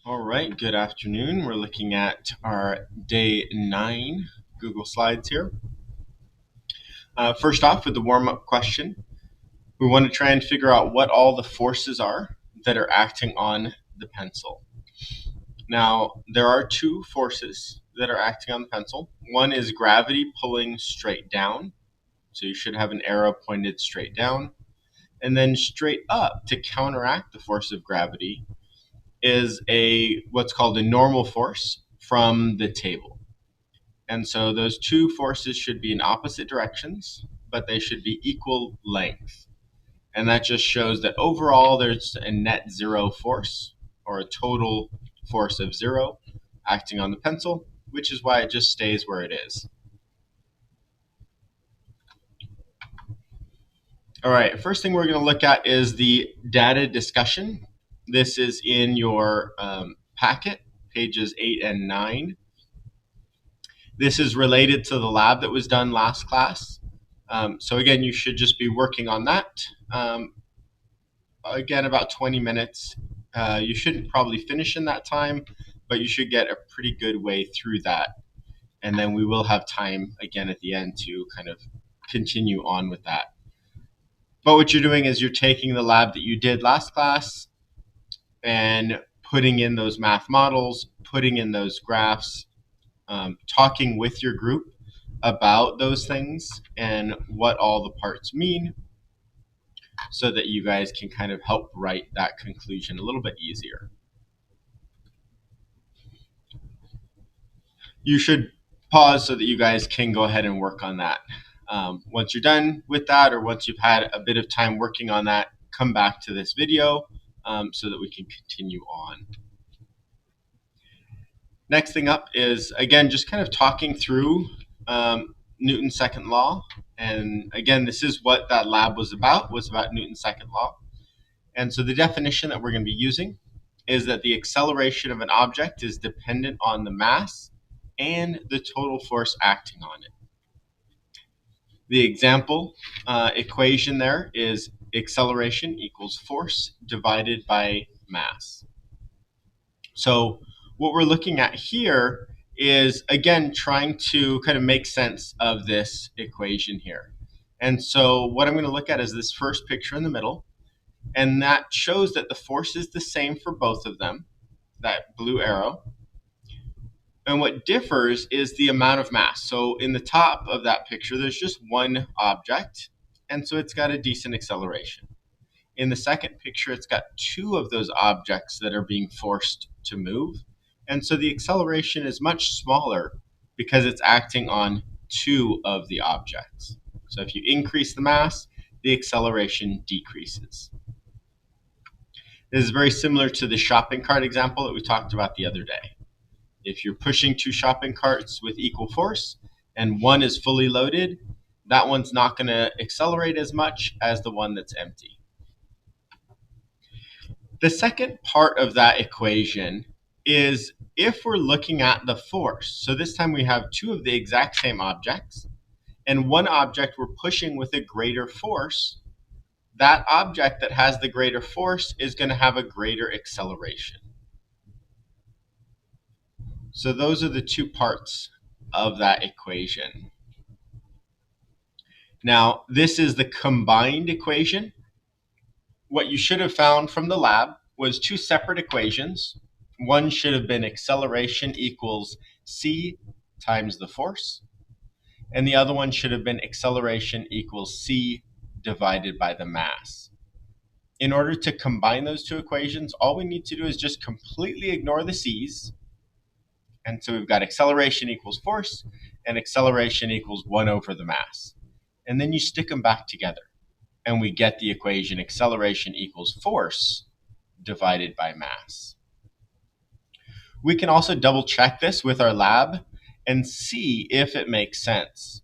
All right, good afternoon. We're looking at our day 9 Google Slides here. First off, with the warm-up question, we want to try and figure out what all the forces are that are acting on the pencil. Now, there are two forces that are acting on the pencil. One is gravity pulling straight down, so you should have an arrow pointed straight down. And then straight up to counteract the force of gravity is what's called a normal force from the table. And so those two forces should be in opposite directions, but they should be equal length. And that just shows that overall there's a net zero force, or a total force of zero, acting on the pencil, which is why it just stays where it is. All right, first thing we're going to look at is the data discussion. This is in your packet, pages 8 and 9. This is related to the lab that was done last class. So again, you should just be working on that. Again, about 20 minutes. You shouldn't probably finish in that time, but you should get a pretty good way through that. And then we will have time again at the end to kind of continue on with that. But what you're doing is you're taking the lab that you did last class and putting in those math models, putting in those graphs, talking with your group about those things and what all the parts mean, so that you guys can kind of help write that conclusion a little bit easier. You should pause so that you guys can go ahead and work on that. Once you're done with that, or once you've had a bit of time working on that, come back to this video so that we can continue on. Next thing up is, again, just kind of talking through Newton's second law. And again, this is what that lab was about Newton's second law. And so the definition that we're going to be using is that the acceleration of an object is dependent on the mass and the total force acting on it. The example equation there is acceleration equals force divided by mass. So what we're looking at here is, again, trying to kind of make sense of this equation here. And so what I'm going to look at is this first picture in the middle, and that shows that the force is the same for both of them, that blue arrow. And what differs is the amount of mass. So in the top of that picture, there's just one object, and so it's got a decent acceleration. In the second picture, it's got two of those objects that are being forced to move. And so the acceleration is much smaller because it's acting on two of the objects. So if you increase the mass, the acceleration decreases. This is very similar to the shopping cart example that we talked about the other day. If you're pushing two shopping carts with equal force and one is fully loaded, that one's not going to accelerate as much as the one that's empty. The second part of that equation is if we're looking at the force. So this time we have two of the exact same objects, and one object we're pushing with a greater force. That object that has the greater force is going to have a greater acceleration. So those are the two parts of that equation. Now, this is the combined equation. What you should have found from the lab was two separate equations. One should have been acceleration equals c times the force, and the other one should have been acceleration equals c divided by the mass. In order to combine those two equations, all we need to do is just completely ignore the c's. And so we've got acceleration equals force and acceleration equals 1 over the mass. And then you stick them back together, and we get the equation acceleration equals force divided by mass. We can also double check this with our lab and see if it makes sense.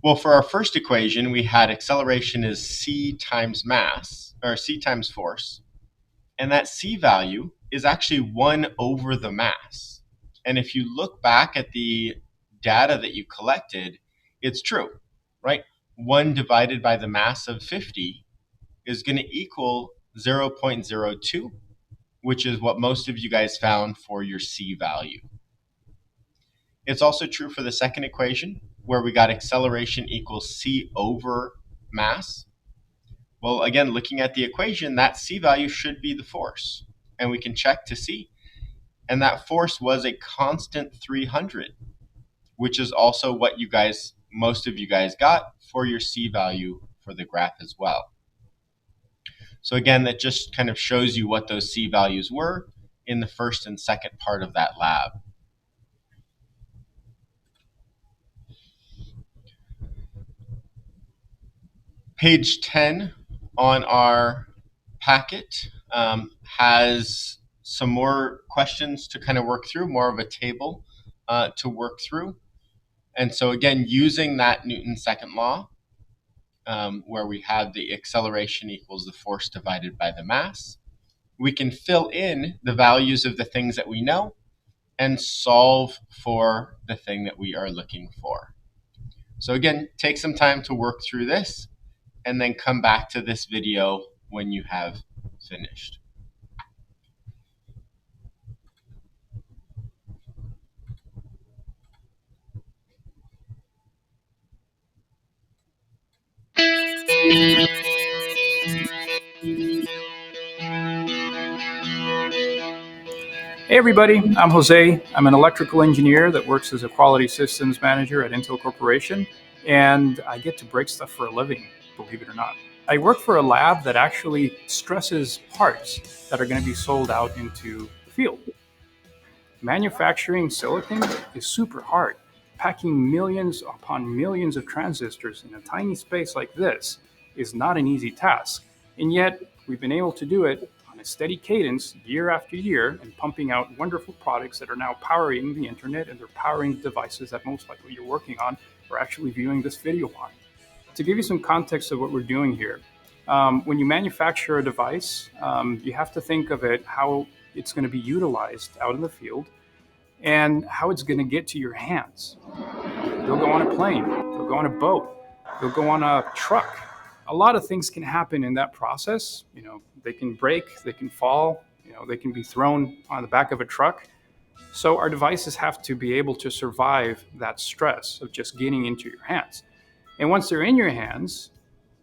Well, for our first equation, we had acceleration is c times mass, or c times force, and that c value is actually 1 over the mass. And if you look back at the data that you collected, it's true, right? 1 divided by the mass of 50 is going to equal 0.02. which is what most of you guys found for your C value. It's also true for the second equation, where we got acceleration equals C over mass. Well, again, looking at the equation, that C value should be the force, and we can check to see. And that force was a constant 300, which is also what most of you guys got for your C value for the graph as well. So again, that just kind of shows you what those C values were in the first and second part of that lab. Page 10 on our packet has some more questions to kind of work through, more of a table to work through. And so again, using that Newton's second law, where we have the acceleration equals the force divided by the mass, we can fill in the values of the things that we know and solve for the thing that we are looking for. So again, take some time to work through this and then come back to this video when you have finished. Hey everybody, I'm Jose. I'm an electrical engineer that works as a quality systems manager at Intel Corporation, and I get to break stuff for a living, believe it or not. I work for a lab that actually stresses parts that are going to be sold out into the field. Manufacturing silicon is super hard. Packing millions upon millions of transistors in a tiny space like this is not an easy task, and yet we've been able to do it on a steady cadence year after year and pumping out wonderful products that are now powering the internet, and they're powering the devices that most likely you're working on or actually viewing this video on. To give you some context of what we're doing here, when you manufacture a device, you have to think of it how it's going to be utilized out in the field and how it's going to get to your hands. They'll go on a plane, they'll go on a boat, they'll go on a truck. A lot of things can happen in that process. They can break, they can fall, they can be thrown on the back of a truck. So our devices have to be able to survive that stress of just getting into your hands. And once they're in your hands,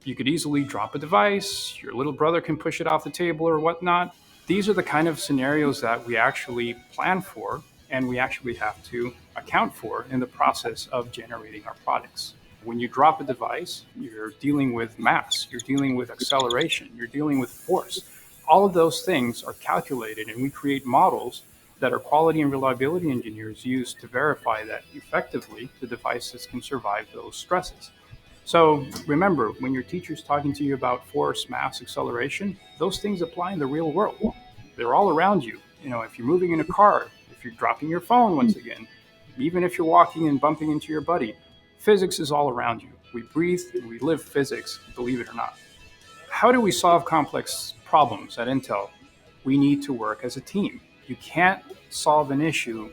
you could easily drop a device, your little brother can push it off the table or whatnot. These are the kind of scenarios that we actually plan for and we actually have to account for in the process of generating our products. When you drop a device, you're dealing with mass, you're dealing with acceleration, you're dealing with force. All of those things are calculated, and we create models that our quality and reliability engineers use to verify that effectively the devices can survive those stresses. So remember, when your teacher's talking to you about force, mass, acceleration, those things apply in the real world. They're all around you. If you're moving in a car, if you're dropping your phone once again, even if you're walking and bumping into your buddy, physics is all around you. We breathe and we live physics, believe it or not. How do we solve complex problems at Intel? We need to work as a team. You can't solve an issue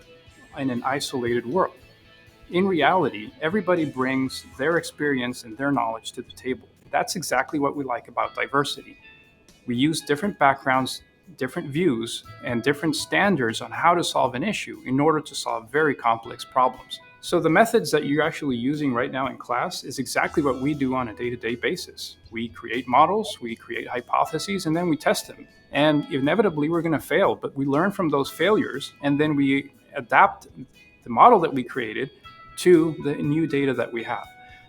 in an isolated world. In reality, everybody brings their experience and their knowledge to the table. That's exactly what we like about diversity. We use different backgrounds, different views, and different standards on how to solve an issue in order to solve very complex problems. So the methods that you're actually using right now in class is exactly what we do on a day-to-day basis. We create models, we create hypotheses, and then we test them. And inevitably, we're going to fail, but we learn from those failures, and then we adapt the model that we created to the new data that we have.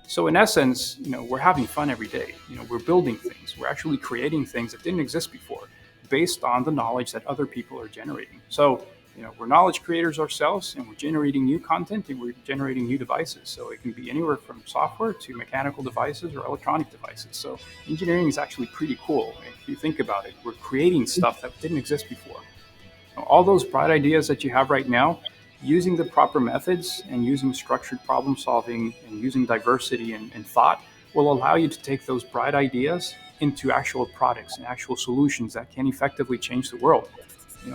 So in essence, we're having fun every day. We're building things. We're actually creating things that didn't exist before based on the knowledge that other people are generating. So, we're knowledge creators ourselves, and we're generating new content, and we're generating new devices. So it can be anywhere from software to mechanical devices or electronic devices. So engineering is actually pretty cool. If you think about it, we're creating stuff that didn't exist before. All those bright ideas that you have right now, using the proper methods and using structured problem solving and using diversity and thought will allow you to take those bright ideas into actual products and actual solutions that can effectively change the world.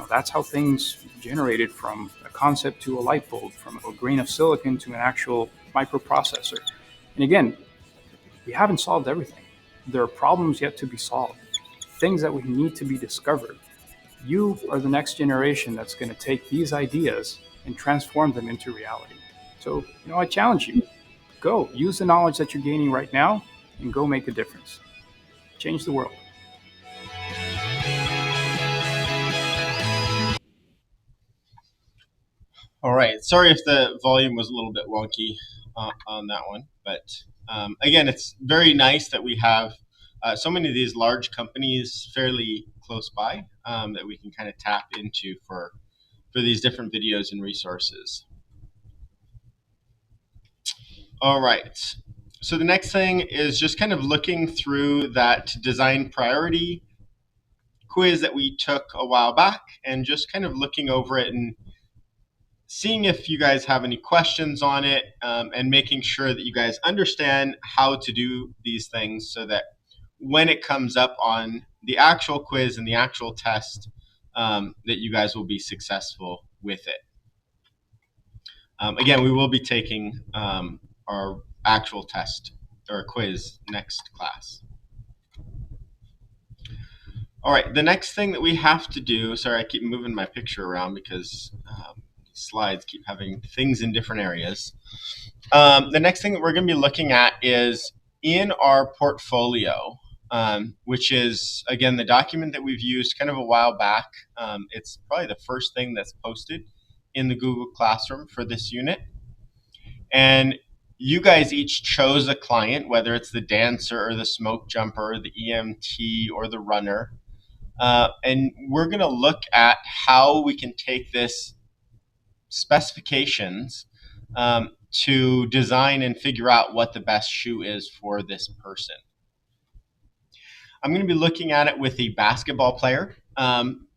That's how things generated from a concept to a light bulb, from a grain of silicon to an actual microprocessor. And again, we haven't solved everything. There are problems yet to be solved, things that we need to be discovered. You are the next generation that's going to take these ideas and transform them into reality. So, I challenge you, go use the knowledge that you're gaining right now and go make a difference. Change the world. All right. Sorry if the volume was a little bit wonky on that one, but again, it's very nice that we have so many of these large companies fairly close by that we can kind of tap into for these different videos and resources. All right. So the next thing is just kind of looking through that design priority quiz that we took a while back and just kind of looking over it and seeing if you guys have any questions on it, and making sure that you guys understand how to do these things so that when it comes up on the actual quiz and the actual test, that you guys will be successful with it. Again, we will be taking our actual test or quiz next class. All right, the next thing that we have to do, sorry, I keep moving my picture around because slides keep having things in different areas. The next thing that we're going to be looking at is in our portfolio, which is, again, the document that we've used kind of a while back. It's probably the first thing that's posted in the Google Classroom for this unit. And you guys each chose a client, whether it's the dancer or the smoke jumper, or the EMT or the runner. And we're going to look at how we can take this specifications to design and figure out what the best shoe is for this person. I'm going to be looking at it with a basketball player.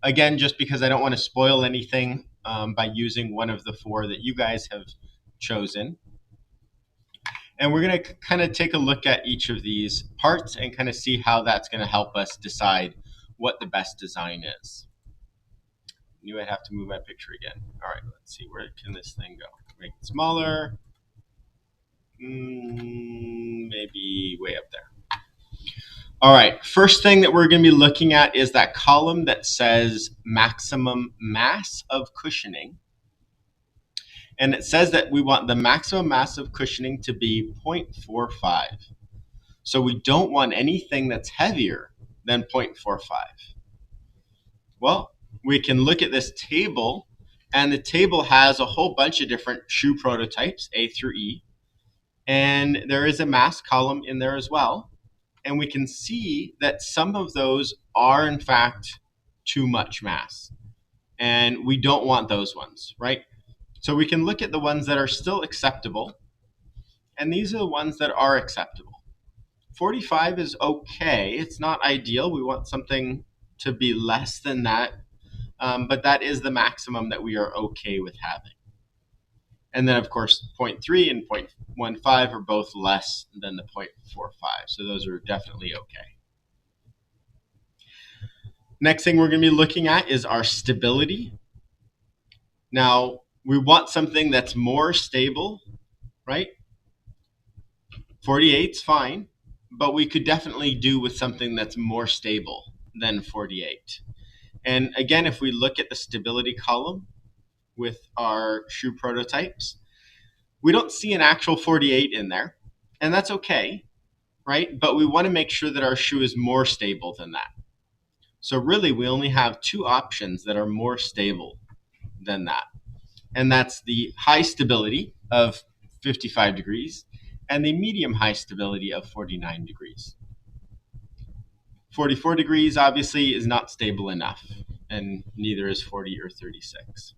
Again, just because I don't want to spoil anything by using one of the four that you guys have chosen. And we're going to kind of take a look at each of these parts and kind of see how that's going to help us decide what the best design is. Knew I'd have to move my picture again. All right, let's see, where can this thing go? Make it smaller. Maybe way up there. All right, first thing that we're going to be looking at is that column that says maximum mass of cushioning. And it says that we want the maximum mass of cushioning to be 0.45. So we don't want anything that's heavier than 0.45. Well, we can look at this table, and the table has a whole bunch of different shoe prototypes, A through E. And there is a mass column in there as well. And we can see that some of those are, in fact, too much mass. And we don't want those ones, right? So we can look at the ones that are still acceptable. And these are the ones that are acceptable. 45 is okay. It's not ideal. We want something to be less than that. But that is the maximum that we are okay with having. And then, of course, 0.3 and 0.15 are both less than the 0.45. So those are definitely okay. Next thing we're going to be looking at is our stability. Now, we want something that's more stable, right? 48's fine, but we could definitely do with something that's more stable than 48. And again, if we look at the stability column with our shoe prototypes, we don't see an actual 48 in there, and that's okay, right? But we want to make sure that our shoe is more stable than that. So really, we only have two options that are more stable than that. And that's the high stability of 55 degrees and the medium high stability of 49 degrees. 44 degrees obviously is not stable enough, and neither is 40 or 36.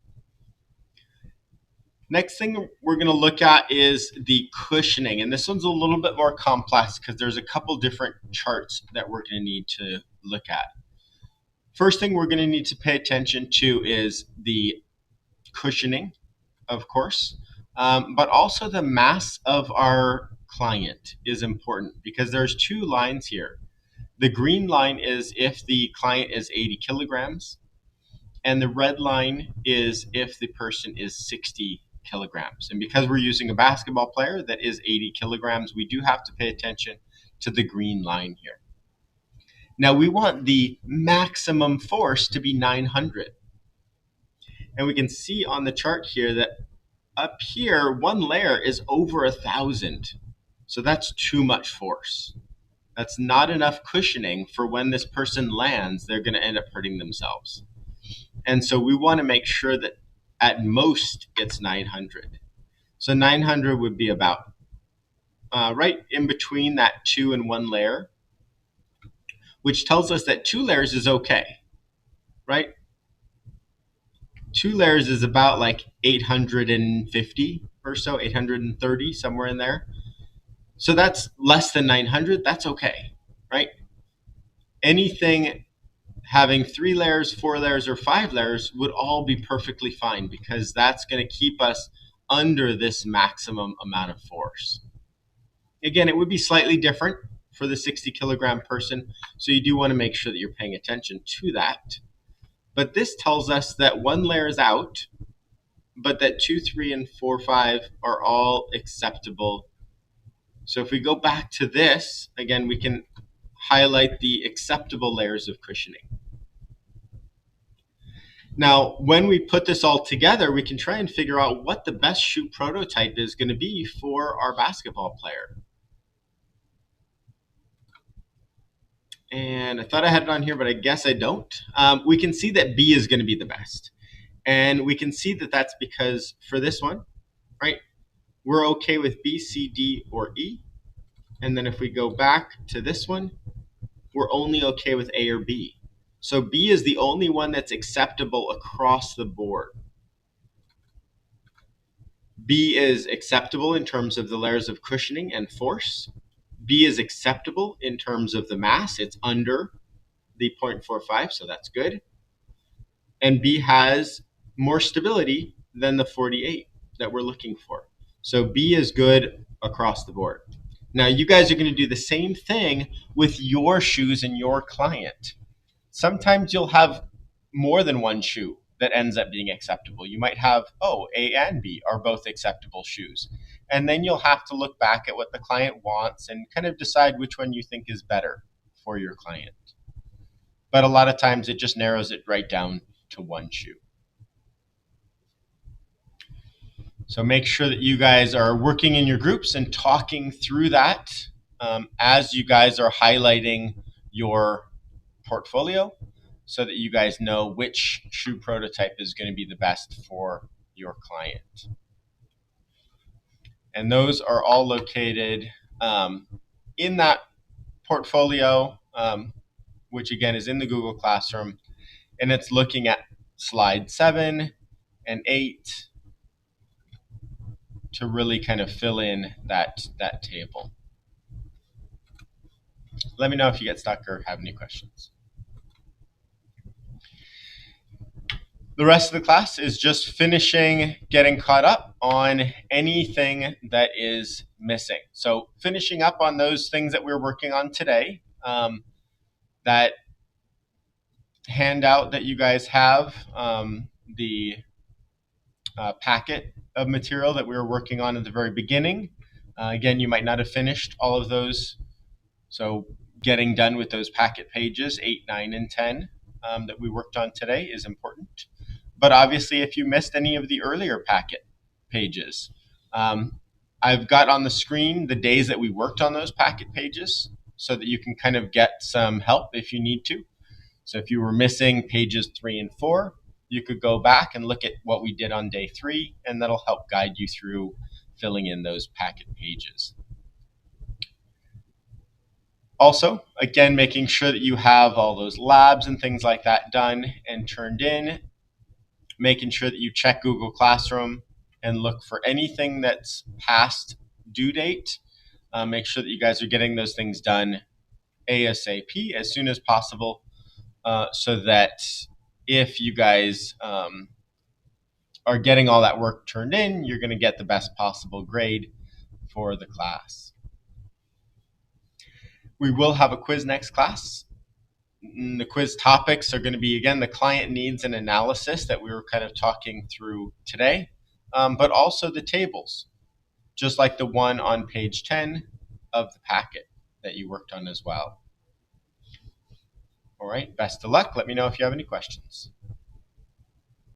Next thing we're going to look at is the cushioning, and this one's a little bit more complex because there's a couple different charts that we're going to need to look at. First thing we're going to need to pay attention to is the cushioning, of course, but also the mass of our client is important because there's two lines here. The green line is if the client is 80 kilograms, and the red line is if the person is 60 kilograms. And because we're using a basketball player that is 80 kilograms, we do have to pay attention to the green line here. Now we want the maximum force to be 900. And we can see on the chart here that up here, one layer is over 1,000. So that's too much force. That's not enough cushioning for when this person lands, they're going to end up hurting themselves. And so we want to make sure that at most it's 900. So 900 would be about right in between that 2 and 1 layer, which tells us that 2 layers is okay, right? 2 layers is about like 850 or so, 830, somewhere in there. So that's less than 900. That's okay, right? Anything having 3 layers, 4 layers, or 5 layers would all be perfectly fine because that's going to keep us under this maximum amount of force. Again, it would be slightly different for the 60 kilogram person, so you do want to make sure that you're paying attention to that. But this tells us that 1 layer is out, but that 2, 3, and 4, 5 are all acceptable. So if we go back to this, again, we can highlight the acceptable layers of cushioning. Now, when we put this all together, we can try and figure out what the best shoe prototype is going to be for our basketball player. And I thought I had it on here, but I guess I don't. We can see that B is going to be the best. And we can see that that's because for this one, right, we're okay with B, C, D, or E. And then if we go back to this one, we're only okay with A or B. So B is the only one that's acceptable across the board. B is acceptable in terms of the layers of cushioning and force. B is acceptable in terms of the mass. It's under the 0.45, so that's good. And B has more stability than the 48 that we're looking for. So B is good across the board. Now you guys are going to do the same thing with your shoes and your client. Sometimes you'll have more than one shoe that ends up being acceptable. You might have, A and B are both acceptable shoes. And then you'll have to look back at what the client wants and kind of decide which one you think is better for your client. But a lot of times it just narrows it right down to one shoe. So make sure that you guys are working in your groups and talking through that as you guys are highlighting your portfolio so that you guys know which shoe prototype is going to be the best for your client. And those are all located in that portfolio, which again is in the Google Classroom, and it's looking at slide 7 and 8 to really kind of fill in that table. Let me know if you get stuck or have any questions. The rest of the class is just finishing getting caught up on anything that is missing. So finishing up on those things that we're working on today, that handout that you guys have, the packet of material that we were working on at the very beginning. Again, you might not have finished all of those. So getting done with those packet pages, 8, 9, and 10 that we worked on today is important. But obviously, if you missed any of the earlier packet pages, I've got on the screen the days that we worked on those packet pages so that you can kind of get some help if you need to. So if you were missing pages 3 and 4, you could go back and look at what we did on day 3, and that'll help guide you through filling in those packet pages. Also, again, making sure that you have all those labs and things like that done and turned in, making sure that you check Google Classroom and look for anything that's past due date. Make sure that you guys are getting those things done ASAP as soon as possible so that if you guys are getting all that work turned in, you're going to get the best possible grade for the class. We will have a quiz next class. The quiz topics are going to be, again, the client needs and analysis that we were kind of talking through today, but also the tables, just like the one on page 10 of the packet that you worked on as well. All right, best of luck. Let me know if you have any questions.